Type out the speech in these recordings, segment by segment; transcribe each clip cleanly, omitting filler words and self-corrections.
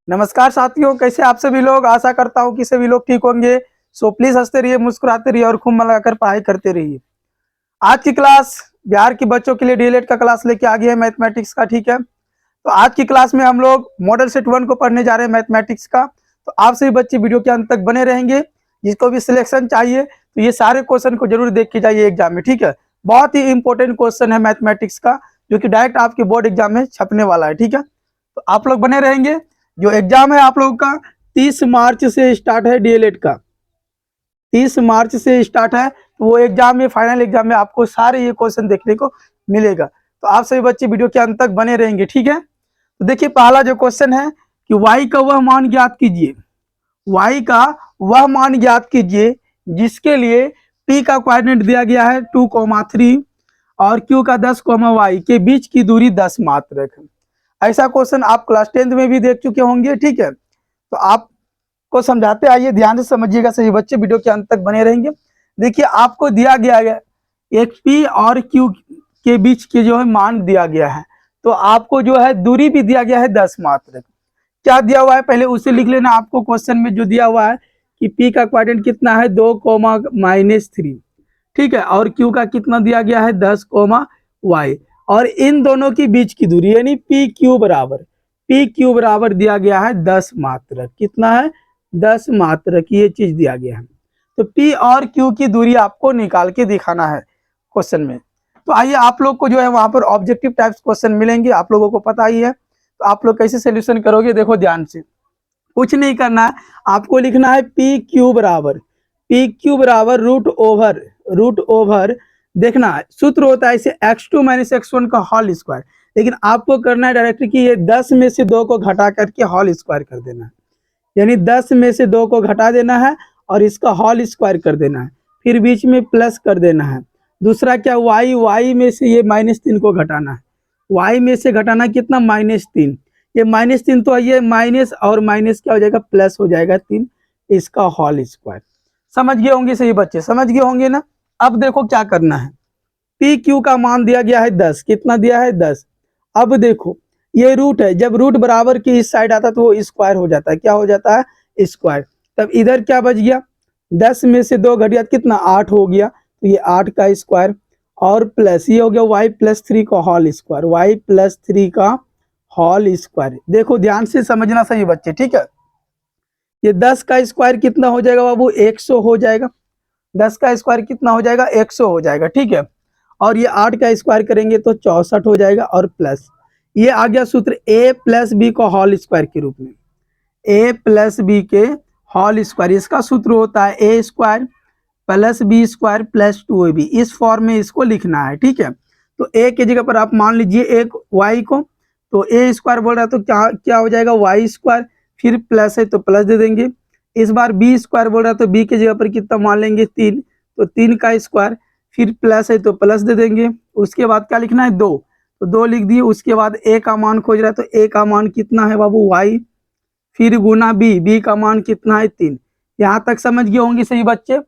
नमस्कार साथियों, कैसे आप सभी लोग। आशा करता हूँ कि सभी लोग ठीक होंगे। सो प्लीज हंसते रहिए, मुस्कुराते रहिए और खूब मन लगाकर पढ़ाई करते रहिए। आज की क्लास बिहार के बच्चों के लिए डीएलएड का क्लास लेके आ गया है मैथमेटिक्स का। ठीक है, तो आज की क्लास में हम लोग मॉडल सेट 1 को पढ़ने जा रहे हैं मैथमेटिक्स का। तो आप सभी बच्चे वीडियो के अंत तक बने रहेंगे। जिसको भी सिलेक्शन चाहिए तो ये सारे क्वेश्चन को जरूर देख के जाइए एग्जाम में। ठीक है, बहुत ही इंपॉर्टेंट क्वेश्चन है मैथमेटिक्स का, जो कि डायरेक्ट आपके बोर्ड एग्जाम में छपने वाला है। ठीक है, तो आप लोग बने रहेंगे। जो एग्जाम है आप लोगों का 30 मार्च से स्टार्ट है डीएलएड का। 30 मार्च से स्टार्ट है, तो वो एग्जाम में, फाइनल एग्जाम में आपको सारे ये क्वेश्चन देखने को मिलेगा। तो आप सभी बच्चे वीडियो के अंत तक बने रहेंगे। ठीक है, तो देखिए पहला जो क्वेश्चन है कि y का वह मान ज्ञात कीजिए। y का वह मान ज्ञात कीजिए जिसके लिए p का कोऑर्डिनेट दिया गया है 2,3 और q का 10, y के बीच की दूरी 10 मात्रक है। ऐसा क्वेश्चन आप क्लास 10th में भी देख चुके होंगे। ठीक है, तो आपको समझाते आइए, ध्यान से समझिएगा सभी बच्चे, वीडियो के अंत तक बने रहेंगे। देखिए आपको दिया गया है एक पी और क्यू के बीच के जो है मान दिया गया है, तो आपको जो है दूरी भी दिया गया है 10 मात्रक। क्या दिया हुआ है पहले उसे लिख लेना। आपको क्वेश्चन में जो दिया हुआ है कि पी का क्वाड्रेंट कितना है 2,-3, ठीक है, और क्यू का कितना दिया गया है 10, y, और इन दोनों के बीच की दूरी यानी पी क्यू बराबर दिया गया है 10 मात्रक। कितना है 10 मात्रक, ये चीज दिया गया है। तो पी और क्यू की दूरी आपको निकाल के दिखाना है क्वेश्चन में। तो आइए, आप लोग को जो है वहां पर ऑब्जेक्टिव टाइप्स क्वेश्चन मिलेंगे, आप लोगों को पता ही है। तो आप लोग कैसे सोल्यूशन करोगे, देखो ध्यान से। कुछ नहीं करना है, आपको लिखना है पी क्यू बराबर रूट ओवर देखना है, सूत्र होता है इसे x2 - x1 का होल स्क्वायर। लेकिन आपको करना है डायरेक्ट कि ये 10 में से 2 को घटा करके होल स्क्वायर कर देना है, यानी 10 में से 2 को घटा देना है और इसका होल स्क्वायर कर देना है, फिर बीच में प्लस कर देना है। दूसरा क्या, y में से ये -3 को घटाना है। y में से घटाना कितना, -3। ये -3 तो ये माइनस और माइनस क्या हो जाएगा, प्लस हो जाएगा 3, इसका होल स्क्वायर। समझ गए होंगे सही बच्चे, समझ गए होंगे ना। अब देखो क्या करना है, पी क्यू का मान दिया गया है 10, कितना दिया है 10। अब देखो ये रूट है, जब रूट बराबर की इस साइड आता है तो वो स्क्वायर हो जाता है, क्या हो जाता है, स्क्वायर। तब इधर क्या बच गया, 10 में से 2 घट गया, कितना 8 हो गया, तो ये 8 का स्क्वायर और प्लस ये हो गया y+3 का होल स्क्वायर, y+3 का होल स्क्वायर। देखो ध्यान से समझना सही बच्चे, ठीक है। ये 10 का स्क्वायर कितना हो जाएगा बाबू, 100 हो जाएगा। 10 का स्क्वायर कितना हो जाएगा, 100 हो जाएगा, ठीक है। और ये 8 का स्क्वायर करेंगे तो 64 हो जाएगा और प्लस ये आ गया सूत्र a+b का होल स्क्वायर के रूप में, a+b के होल स्क्वायर। इसका सूत्र होता है a² + b² + 2ab। इस फॉर्म में इसको लिखना है, ठीक है। तो a की जगह पर आप मान लीजिए एक y को, तो a² बोल रहा है तो क्या क्या हो जाएगा, y², फिर प्लस है तो प्लस दे देंगे। इस बार b² बोल रहा है तो b की जगह पर कितना मान लेंगे, 3, तो 3 का स्क्वायर, फिर प्लस है तो प्लस दे देंगे। उसके बाद क्या लिखना है, 2, तो 2 लिख दिए। उसके बाद a का मान खोज रहा है तो a का मान कितना है बाबू, y, फिर गुना b का मान कितना है 3। यहाँ तक समझ गए होंगे सही बच्चे।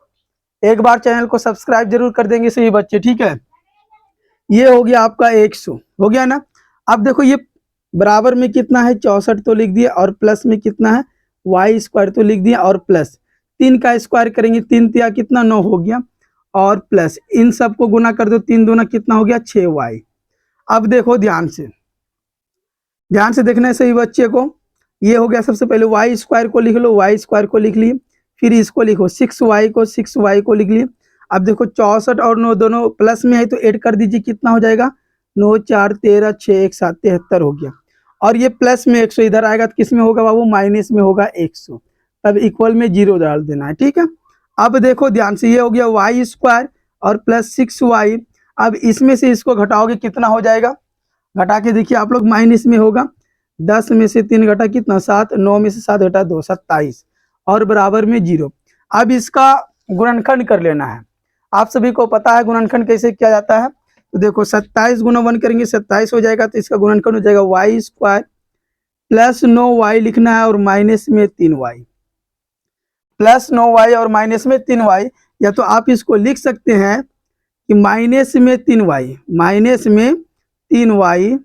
एक बार चैनल को सब्सक्राइब जरूर कर देंगे सही बच्चे, ठीक है। ये हो गया आपका 100 हो गया ना। अब देखो ये बराबर में कितना है, 64 तो लिख दिया, और प्लस में कितना है, y² तो लिख दिया, और प्लस 3 का स्क्वायर करेंगे, 3 तिया कितना 9 हो गया, और प्लस इन सबको गुना कर दो, 3 दूना कितना हो गया, 6y। अब देखो ध्यान से देखना है सही बच्चे को। ये हो गया, सबसे पहले y² को लिख लो, y² को लिख लिए, फिर इसको लिखो 6y को लिख लिए। अब देखो 64 और 9 दोनों प्लस में है तो ऐड कर दीजिए, कितना हो जाएगा, 9 4 13 6 1 7 73 हो गया। और ये प्लस में 100 इधर आएगा तो किस में होगा बाबू, माइनस में होगा 100। तब इक्वल में 0 डाल देना है, ठीक है। अब देखो ध्यान से, ये हो गया y² और प्लस 6y। अब इसमें से इसको घटाओगे कितना हो जाएगा, घटा के देखिए आप लोग, माइनस में होगा, 10 में से 3 घटा कितना 7, 9 में से 7 घटा 2, 27, और बराबर में 0। अब इसका गुणनखंड कर लेना है। आप सभी को पता है गुणनखंड कैसे किया जाता है। तो देखो 27 गुना 1 करेंगे 27 हो जाएगा, तो इसका गुणनखंड हो जाएगा y² प्लस 9y लिखना है और माइनस में 3y, प्लस 9y और माइनस में 3y। या तो आप इसको लिख सकते हैं कि माइनस में 3y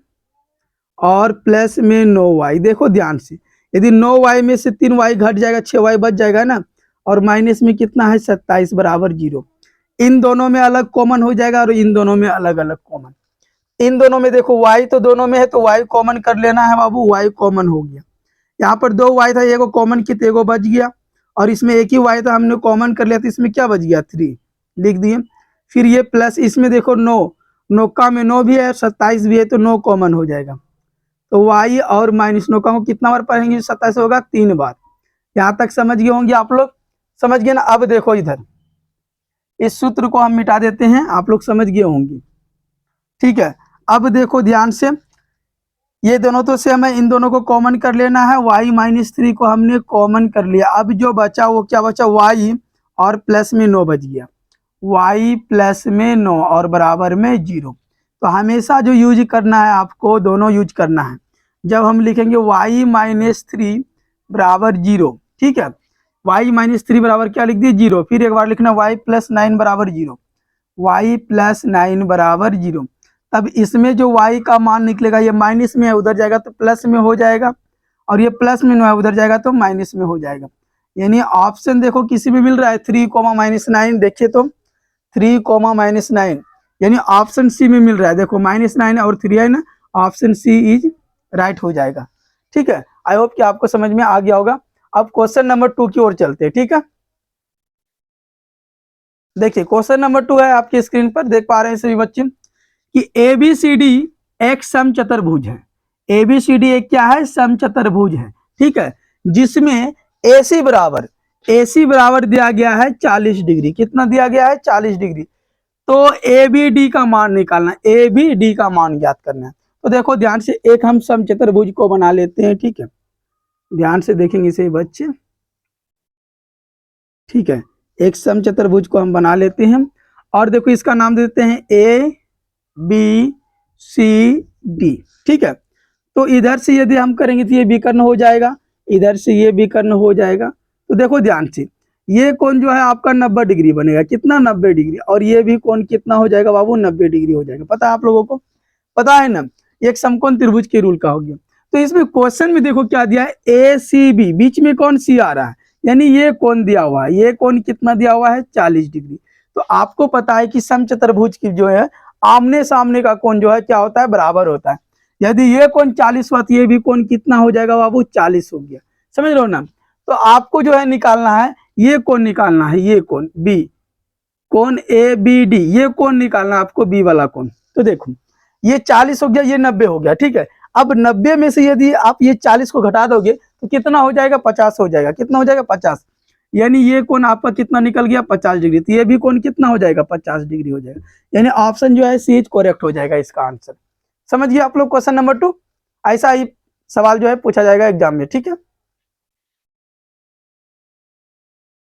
और प्लस में 9y। देखो ध्यान से, यदि 9y में से 3y घट जाएगा 6y बच जाएगा ना, और माइनस में कितना है 27 बराबर 0। इन दोनों में अलग कॉमन हो जाएगा और इन दोनों में अलग अलग कॉमन। इन दोनों में देखो y तो दोनों में है तो y कॉमन कर लेना है बाबू, y कॉमन हो गया। यहाँ पर 2y था, एगो कॉमन की तो एगो बच गया, और इसमें एक ही y था हमने कॉमन कर लिया तो इसमें क्या बच गया 3 लिख दिए। फिर ये प्लस इसमें देखो 9, नौका में 9 भी है 27 भी है तो 9 कॉमन हो जाएगा, तो y और माइनस 9 को कितना बार पढ़ेंगे 27 होगा 3 बार। यहाँ तक समझ गए होंगे आप लोग, समझ गए ना। अब देखो इधर इस सूत्र को हम मिटा देते हैं, आप लोग समझ गए होंगे, ठीक है। अब देखो ध्यान से, ये दोनों तो सेम है, इन दोनों को कॉमन कर लेना है, y माइनस 3 को हमने कॉमन कर लिया। अब जो बचा वो क्या बचा, y और प्लस में 9 बच गया, y प्लस में 9 और बराबर में 0। तो हमेशा जो यूज करना है आपको, दोनों यूज करना है। जब हम लिखेंगे y माइनस 3 बराबर 0, ठीक है, y माइनस 3 बराबर क्या लिख दिए 0, फिर एक बार लिखना y प्लस 9 बराबर 0, y प्लस 9 बराबर 0। तब इसमें जो y का मान निकलेगा ये माइनस में है, उधर जाएगा तो प्लस में हो जाएगा, और ये प्लस में 9 है उधर जाएगा तो माइनस में हो जाएगा। यानी ऑप्शन देखो किसी भी मिल रहा है 3 माइनस 9, देखिए तो 3 माइनस 9, यानी ऑप्शन सी में मिल रहा है। देखो माइनस 9 और 3 है ना, ऑप्शन सी इज राइट हो जाएगा, ठीक है। आई होप कि आपको समझ में आ गया होगा। अब क्वेश्चन नंबर 2 की ओर चलते हैं, ठीक है। देखिए क्वेश्चन नंबर 2 है आपकी स्क्रीन पर, देख पा रहे हैं सभी बच्चे कि ABCD एक समचतुर्भुज है। ABCD एक क्या है, समचतुर्भुज है, ठीक है, जिसमें AC बराबर दिया गया है 40 डिग्री। कितना दिया गया है 40 डिग्री। तो ABD का मान निकालना, ABD का मान ज्ञात करना है। तो देखो ध्यान से, एक हम समचतुर्भुज को बना लेते हैं, ठीक है, ध्यान से देखेंगे इसे बच्चे, ठीक है। एक समचतुर्भुज को हम बना लेते हैं और देखो इसका नाम देते हैं ABCD, ठीक है। तो इधर से यदि हम करेंगे तो ये विकर्ण हो जाएगा, इधर से ये विकर्ण हो जाएगा। तो देखो ध्यान से, ये कोण जो है आपका 90 डिग्री बनेगा, कितना 90 डिग्री, और ये भी कोण कितना हो जाएगा बाबू 90 डिग्री हो जाएगा। पता है आप लोगों को, पता है ना, एक समकोण त्रिभुज के रूल का हो गया। तो इसमें क्वेश्चन में देखो क्या दिया है, ACB, बीच में कौन सी आ रहा है, यानी ये कोण दिया हुआ है, ये कोण कितना दिया हुआ है 40 डिग्री। तो आपको पता है कि समचतुर्भुज की जो है आमने सामने का कोण जो है क्या होता है, बराबर होता है। यदि ये कोण 40 हुआ तो ये भी कोण कितना हो जाएगा बाबू 40 हो गया, समझ रहे हो ना। तो आपको जो है निकालना है, ये कोण निकालना है, ये कोण B, कोण ABD, ये कोण निकालना आपको B वाला कोण। तो देखो ये 40 हो गया, ये 90 हो गया, ठीक है। अब 90 में से यदि आप ये 40 को घटा दोगे तो कितना हो जाएगा 50 हो जाएगा, कितना हो जाएगा 50, यानी ये कोण आपका कितना निकल गया 50 डिग्री। तो ये भी कोण कितना हो जाएगा 50 डिग्री हो जाएगा, यानी ऑप्शन जो है सी इज करेक्ट हो जाएगा इसका आंसर। समझ गए आप लोग क्वेश्चन नंबर 2, ऐसा ही सवाल जो है पूछा जाएगा एग्जाम में, ठीक है।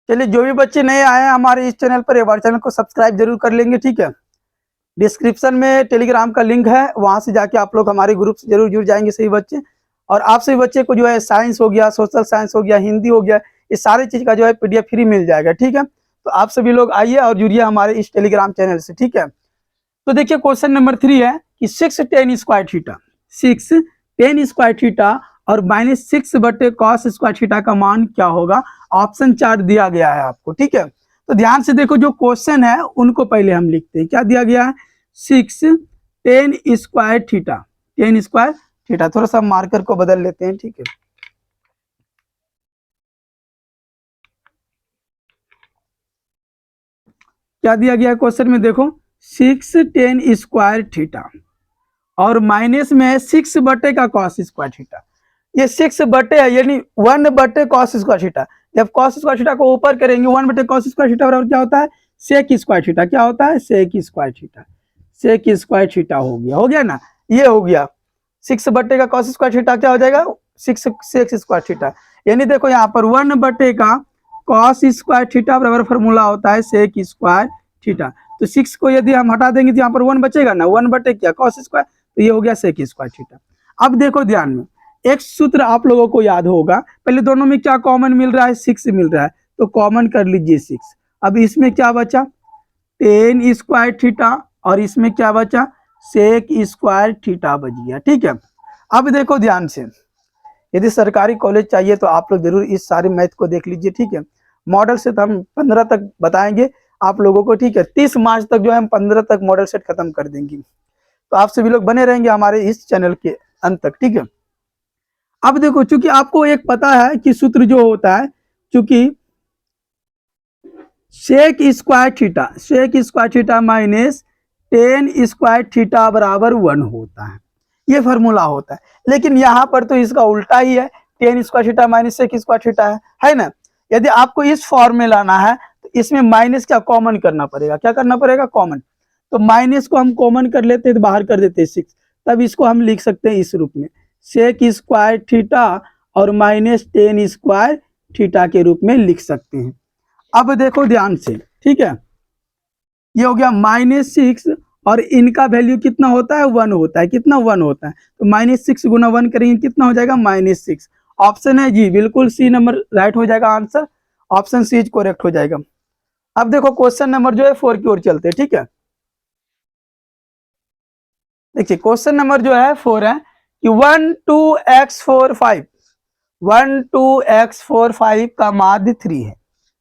चलिए जो भी बच्चे नए आए हैं हमारे इस चैनल पर, एक बार चैनल को सब्सक्राइब जरूर कर लेंगे, ठीक है। डिस्क्रिप्शन में टेलीग्राम का लिंक है, वहां से जाके आप लोग हमारे ग्रुप से जरूर जुड़ जाएंगे सभी बच्चे। और आप सभी बच्चे को जो है साइंस हो गया, सोशल साइंस हो गया, हिंदी हो गया, ये सारी चीज का जो है PDF फ्री मिल जाएगा, ठीक है। तो आप सभी लोग आइए और जुड़िए हमारे इस टेलीग्राम चैनल से, ठीक है। तो देखिए क्वेश्चन नंबर 3 है कि 6 tan square theta, 6 tan square theta और -6 बटे cos स्क्वायर थीटा का मान क्या होगा। ऑप्शन 4 दिया गया है आपको, ठीक है। तो ध्यान से देखो, जो क्वेश्चन है उनको पहले हम लिखते हैं। क्या दिया गया है, 6 tan square theta, tan square theta, थोड़ा सा मार्कर को बदल लेते हैं, ठीक है। क्या दिया गया क्वेश्चन में, देखो 6 tan स्क्वायर थीटा और माइनस में है 6 बटे का cos स्क्वायर थीटा। ये 6 बटे है, यानी 1 बटे cos स्क्वायर थीटा। जब cos स्क्वायर थीटा को ऊपर करेंगे 1 बटे cos स्क्वायर थीटा बराबर क्या होता है, sec स्क्वायर थीटा। क्या होता है, sec square theta, sec square theta हो गया ना, ये हो गया। 6 बटे का cos स्क्वायर थीटा क्या हो जाएगा 6 sec स्क्वायर थीटा। यानी देखो यहाँ पर 1 बटे का cos स्क्वायर थीटा बराबर फॉर्मूला होता है sec स्क्वायर थीटा। तो 6 को यदि हम हटा देंगे तो यहाँ पर 1 बचेगा ना, 1 बटे क्या cos स्क्वायर, तो ये हो गया sec स्क्वायर थीटा। अब देखो ध्यान में, एक सूत्र आप लोगों को याद होगा, पहले दोनों में क्या कॉमन मिल रहा है, 6 मिल रहा है, तो कॉमन कर लीजिए 6। अब इसमें क्या बचा tan स्क्वायर थीटा और इसमें क्या बचा sec स्क्वायर थीटा बच गया, ठीक है। अब देखो ध्यान से, यदि सरकारी कॉलेज चाहिए तो आप लोग जरूर इस सारे मैथ को देख लीजिए, ठीक है। मॉडल सेट हम 15 तक बताएंगे आप लोगों को, ठीक है। 30 मार्च तक जो है हम 15 तक मॉडल सेट खत्म कर देंगे। तो आप सभी लोग बने रहेंगे हमारे इस चैनल के अंत तक, ठीक है। अब देखो, चूंकि आपको एक पता है कि सूत्र जो होता है, चूंकि sec square theta minus tan square theta बराबर 1 होता है, ये फॉर्मूला होता है। लेकिन यहाँ पर तो इसका उल्टा ही है, tan square theta minus sec square theta है ना। यदि आपको इस फॉर्म में लाना है तो इसमें माइनस क्या कॉमन करना पड़ेगा, क्या करना पड़ेगा, कॉमन। तो माइनस को हम कॉमन कर लेते हैं तो बाहर कर देते हैं 6, तब इसको हम लिख सकते हैं इस रूप में, सेक स्क्वायर थीटा और माइनस टेन स्क्वायर थीटा के रूप में लिख सकते हैं। अब देखो ध्यान से, ठीक है, ये हो गया -6 और इनका वैल्यू कितना होता है, 1 होता है। कितना, 1 होता है। तो -6 गुना 1 करेंगे कितना हो जाएगा, -6। ऑप्शन है जी, बिल्कुल सी नंबर राइट हो जाएगा answer, option C is correct हो जाएगा। अब देखो क्वेश्चन नंबर जो है 4 की ओर चलते हैं, ठीक है। देखिए क्वेश्चन नंबर जो है 4 है कि 1 2x4 5, 1 2x4 5 का माध्य 3 है,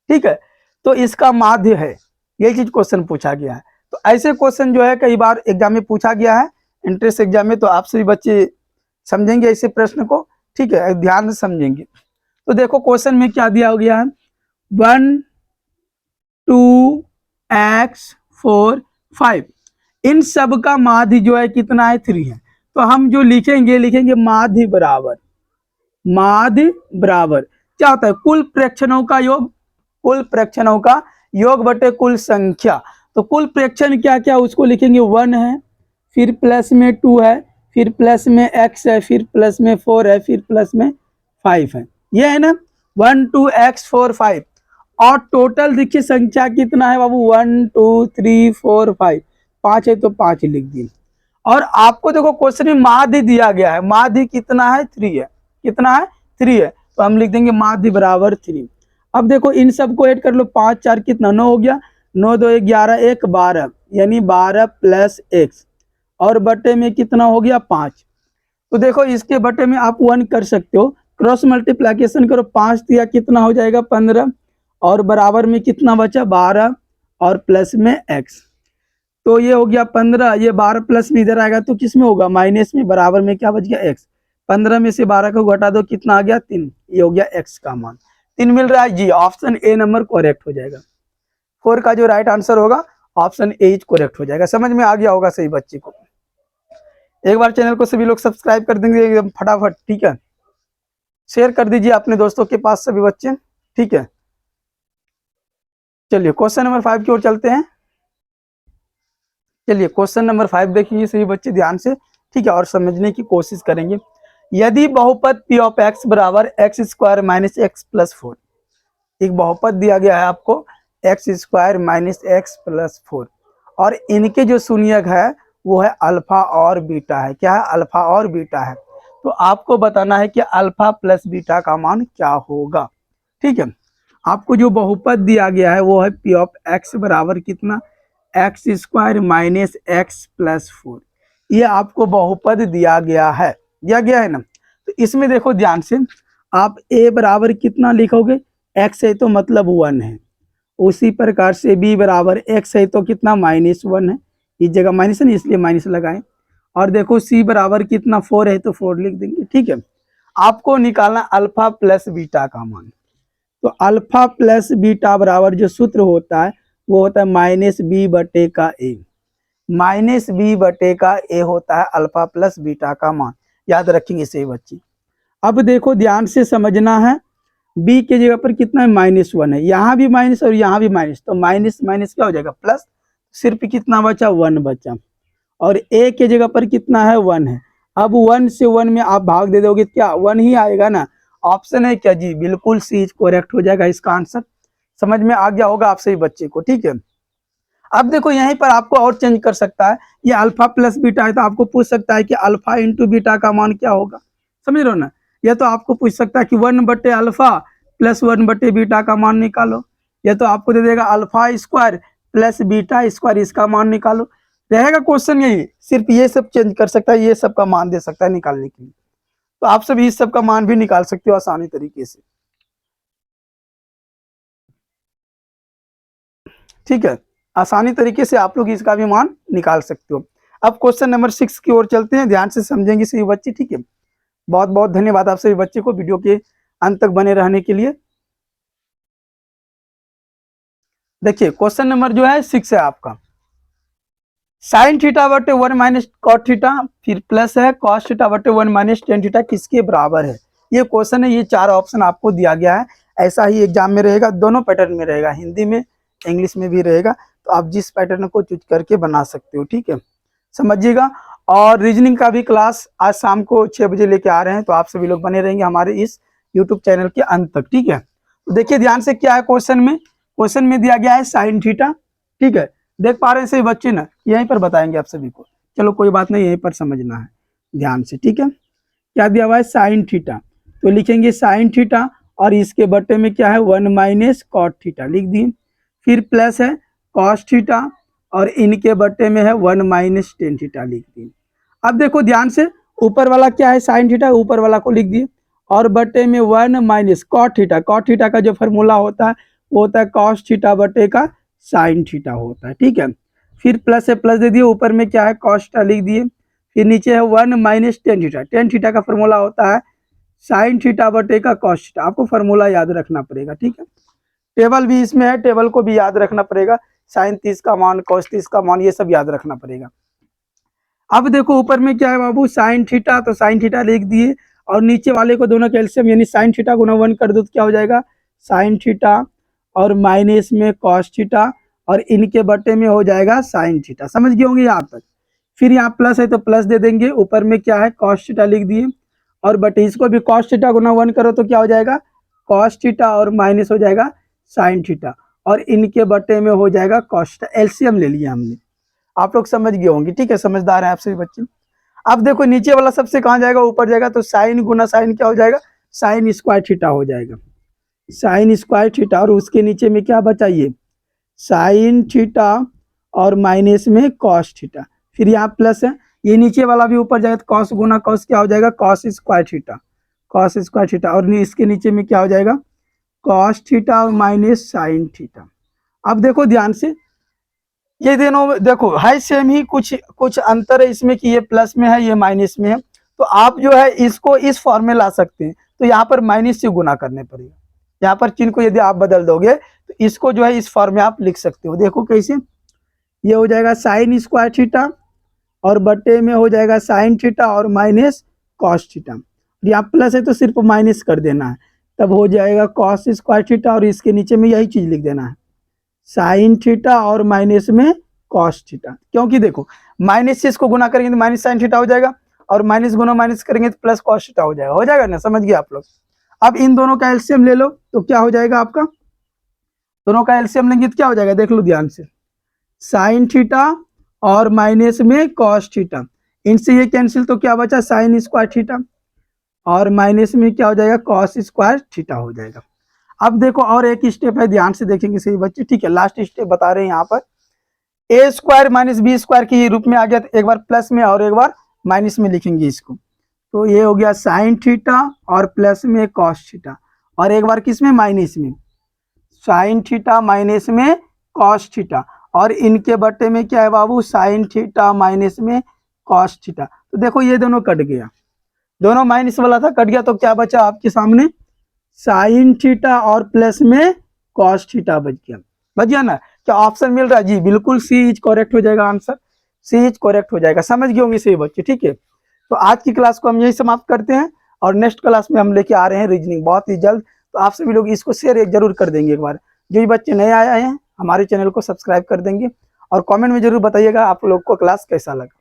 ठीक है। तो इसका माध्य है, ये चीज क्वेश्चन पूछा गया है। तो ऐसे क्वेश्चन जो है कई बार एग्जाम में पूछा गया है, इंट्रेंस एग्जाम में, तो आप सभी बच्चे समझेंगे ऐसे प्रश्न को, ठीक है, ध्यान से समझेंगे। तो देखो क्वेश्चन में क्या दिया गया है, 1 2x4 5, इन सब का माध्य जो है कितना है, 3 है। तो हम जो लिखेंगे माध्य बराबर क्या होता है, कुल प्रेक्षणों का योग, कुल प्रेक्षणों का योग बटे कुल संख्या। तो कुल प्रेक्षण क्या क्या, उसको लिखेंगे 1 है, फिर प्लस में 2 है, फिर प्लस में x है, फिर प्लस में 4 है, फिर प्लस में 5 है, ये है ना 1 2x4 5। और टोटल देखिए संख्या कितना है बाबू, 1 2 3 4 5, 5 है तो 5 लिख दिए। और आपको देखो क्वेश्चन में माध्य दिया गया है, माध्य कितना है, 3 है। कितना है, 3 है, तो हम लिख देंगे माध्य बराबर 3। अब देखो इन सबको ऐड कर लो, 5 4 कितना, 9 हो गया, 9 2 11 1 12, यानी 12 प्लस x, और बटे में कितना हो गया, 5। तो देखो इसके बटे में आप 1 कर सकते हो, क्रॉस मल्टीप्लिकेशन करो, 5 दिया कितना हो जाएगा 15, और बराबर में कितना बचा 12, और प्लस में x। तो ये हो गया 15, ये 12 प्लस में इधर आएगा तो किस में होगा, माइनस में, बराबर में क्या बच गया x। 15 में से 12 को घटा दो, कितना आ गया 3, ये हो गया x का मान 3 मिल रहा है जी, ऑप्शन ए नंबर करेक्ट हो जाएगा। 4 का जो राइट आंसर होगा ऑप्शन ए इज करेक्ट हो जाएगा। समझ में आ गया होगा सही बच्चे को। एक बार चैनल को सभी लोग सब्सक्राइब कर देंगे एकदम फटाफट, ठीक है। शेयर कर दीजिए अपने दोस्तों के पास सभी बच्चे, ठीक है। चलिए क्वेश्चन नंबर 5 की ओर चलते हैं। चलिए क्वेश्चन नंबर 5 देखिए सभी बच्चे ध्यान से, ठीक है, और समझने की कोशिश करेंगे। यदि बहुपद p ऑफ x बराबर x square minus x plus 4, एक बहुपद दिया गया है आपको x square minus x plus 4, और इनके जो शून्यक है वो है अल्फा और बीटा है। क्या है, अल्फा और बीटा है। तो आपको बताना है कि अल्फा प्लस बीटा का मान क्या होगा, ठीक है। आपको जो बहुपद दिया गया है वो है p ऑफ x बराबर कितना, x square minus x plus 4, ये आपको बहुपद दिया गया है ना। तो इसमें देखो ध्यान से, आप a बराबर कितना लिखोगे, x है तो मतलब 1 है, उसी प्रकार से b बराबर x है तो कितना, -1 है, इस जगह माइनस है इसलिए माइनस लगाएं। और देखो c बराबर कितना, 4 है तो 4 लिख देंगे, ठीक है। आपको निकालना अल्फा प्लस बीटा का मान। तो अल्फा प्लस बीटा बराबर जो सूत्र होता है वो होता है -b बटे का a, -b बटे का a होता है अल्फा प्लस बीटा का मान, याद रखेंगे सही बच्चे। अब देखो ध्यान से समझना है, b के जगह पर कितना है, -1 है, यहाँ भी माइनस और यहाँ भी माइनस, तो माइनस माइनस क्या हो जाएगा प्लस, सिर्फ कितना बचा, 1 बचा। और a के जगह पर कितना है, 1 है। अब 1 से 1 में आप भाग दे दोगे, क्या 1 ही आएगा ना, ऑप्शन है क्या जी, बिल्कुल सी करेक्ट हो जाएगा इसका आंसर। समझ में आ गया होगा आप सही बच्चे को, ठीक है। अब देखो यहीं पर आपको और चेंज कर सकता है, ये अल्फा प्लस बीटा है तो आपको पूछ सकता है कि अल्फा इंटू बीटा का मान क्या होगा, समझ रहे हो ना। या तो आपको पूछ सकता है कि 1 बटे अल्फा प्लस 1 बटे बीटा का मान निकालो, या तो आपको दे देगा alpha square plus beta square, इसका मान निकालो। रहेगा क्वेश्चन यही, सिर्फ ये सब चेंज कर सकता है, ये सब का मान दे सकता है निकालने के लिए। तो आप सभी इस सब का मान भी निकाल सकते हो आसानी तरीके से। ठीक है, आसानी तरीके से आप लोग इसका भी मान निकाल सकते हो। अब क्वेश्चन नंबर 6 की ओर चलते हैं, ध्यान से समझेंगे सभी बच्चे। ठीक है, बहुत बहुत धन्यवाद आप सभी बच्चे को वीडियो के अंत तक बने रहने के लिए। देखिए क्वेश्चन नंबर जो है 6 है आपका, साइन थीटा बटे 1 माइनस कॉट थीटा, फिर प्लस है कॉस थीटा बटे 1 माइनस टेन थीटा किसके बराबर है। ये क्वेश्चन है, ये 4 ऑप्शन आपको दिया गया है। ऐसा ही एग्जाम में रहेगा, दोनों पैटर्न में रहेगा, हिंदी में इंग्लिश में भी रहेगा। तो आप जिस पैटर्न को चूज करके बना सकते हो। ठीक है, समझिएगा। और रीजनिंग का भी क्लास आज शाम को 6 बजे लेके आ रहे हैं, तो आप सभी लोग बने रहेंगे हमारे इस यूट्यूब चैनल के अंत तक। ठीक है, तो देखिए ध्यान से क्या है क्वेश्चन में। क्वेश्चन में दिया गया है साइन थीटा। ठीक है, देख पा रहे हैं सही बच्चे ना, यहीं पर बताएंगे आप सभी को। चलो कोई बात नहीं, यहीं पर समझना है ध्यान से। ठीक है, क्या दिया हुआ है साइन थीटा, तो लिखेंगे साइन थीटा और इसके बटे में क्या है 1 माइनस कॉट थीटा लिख दिए। फिर प्लस है कॉस थीटा और इनके बटे में है 1 माइनस टेन थीटा लिख दिए। अब देखो ध्यान से, ऊपर वाला क्या है साइन थीटा, ऊपर वाला को लिख दिए, और बटे में 1 minus cot theta. Cot theta का जो फॉर्मूला होता है वो होता है कॉस थीटा बटे का साइन थीटा होता है। ठीक है, फिर प्लस से प्लस दे दिए, ऊपर में क्या है कॉस थीटा लिख दिए, फिर नीचे है 1 minus tan theta. Tan theta का फॉर्मूला होता है साइन थीटा बटे का कॉस थीटा। आपको फॉर्मूला याद रखना पड़ेगा। ठीक है, टेबल भी इसमें है, टेबल को भी याद रखना पड़ेगा, साइन 30 का मान, कॉस 30 का मान, ये सब याद रखना पड़ेगा। अब देखो ऊपर में क्या है बाबू साइन थीटा, तो साइन थीटा लिख दिए, और नीचे वाले को दोनों कैल्शियम यानी साइन थीटा गुना 1 कर दो तो क्या हो जाएगा साइन थीटा, और माइनस में कॉस थीटा, और इनके बटे में हो जाएगा साइन थीटा। समझ गए होंगे यहाँ तक। फिर यहाँ प्लस है तो प्लस दे देंगे, ऊपर में क्या है कॉस थीटा लिख दिए, और बटे इसको भी कॉस थीटा गुना 1 करो तो क्या हो जाएगा कॉस थीटा, और माइनस हो जाएगा साइन थीटा, और इनके बटे में हो जाएगा कॉस थीटा। एलसीएम ले लिया हमने, आप लोग समझ गए होंगे। ठीक है, समझदार हैं आप सभी बच्चे। अब देखो नीचे वाला सबसे कहाँ जाएगा, ऊपर जाएगा, तो साइन गुना साइन क्या हो जाएगा साइन स्क्वायर थीटा हो जाएगा, साइन स्क्वायर थीटा, और उसके नीचे में क्या बचा ये साइन थीटा और माइनस में कॉस थीटा। फिर यहाँ प्लस है, ये नीचे वाला भी ऊपर जाएगा, तो कॉस गुना कॉस क्या हो जाएगा cos square theta, cos square theta, और इसके नीचे में क्या हो जाएगा कॉस थीटा और माइनस साइन थीटा। अब देखो ध्यान से, ये दोनों देखो है सेम ही, कुछ कुछ अंतर है इसमें कि ये प्लस में है ये माइनस में है। तो आप जो है इसको इस फॉर्म में ला सकते हैं, तो यहाँ पर माइनस से गुना करने पड़ेगा। यहाँ पर चिन्ह को यदि आप बदल दोगे तो इसको जो है इस फॉर्म में आप लिख सकते हो। देखो कैसे, ये हो जाएगा साइन स्क्वायर थीटा और बटे में हो जाएगा साइन थीटा और माइनस कॉस थीटा। यहाँ प्लस है तो सिर्फ माइनस कर देना है, तब हो जाएगा कॉस स्क्वायर थीटा, और इसके नीचे में यही चीज लिख देना है साइन थीटा और माइनस में कॉस थीटा। क्योंकि देखो माइनस से इसको गुना करेंगे तो माइनस साइन थीटा हो जाएगा, और माइनस गुना माइनस करेंगे तो प्लस कॉस थीटा हो जाएगा ना। समझ गए आप लोग। अब इन दोनों का एलसीएम ले लो तो क्या हो जाएगा आपका, दोनों का एलसीएम लेंगे तो क्या हो जाएगा देख लो ध्यान से, साइन थीटा और माइनस में कॉस थीटा, इनसे ये कैंसिल तो क्या बचा साइन स्क्वायर थीटा, और माइनस में क्या हो जाएगा कॉस स्क्वायर थीटा हो जाएगा। अब देखो और एक स्टेप है, ध्यान से देखेंगे सही बच्चे। ठीक है, लास्ट स्टेप बता रहे हैं यहाँ पर, ए स्क्वायर माइनस बी स्क्वायर के रूप में आ गया, तो एक बार प्लस में और एक बार माइनस में लिखेंगे इसको, तो ये हो गया साइन थीटा और प्लस में कॉस थीटा, और एक बार किस में माइनस में साइन थीटा माइनस में कॉस थीटा, और इनके बटे में क्या है बाबू साइन थीटा माइनस में कॉस थीटा। तो देखो ये दोनों कट गया, दोनों माइनस वाला था कट गया, तो क्या बचा आपके सामने साइन थीटा और प्लस में कॉस थीटा बच गया ना। क्या ऑप्शन मिल रहा है जी, बिल्कुल सी इज करेक्ट हो जाएगा, आंसर सी इज करेक्ट हो जाएगा। समझ गए होंगे सही बच्चे। ठीक है, तो आज की क्लास को हम यही समाप्त करते हैं, और नेक्स्ट क्लास में हम लेके आ रहे हैं रीजनिंग बहुत ही जल्द। तो आप सभी लोग इसको शेयर जरूर कर देंगे एक बार, जो भी बच्चे नए आए हैं हमारे चैनल को सब्सक्राइब कर देंगे, और कमेंट में जरूर बताइएगा आप लोग को क्लास कैसा लगा।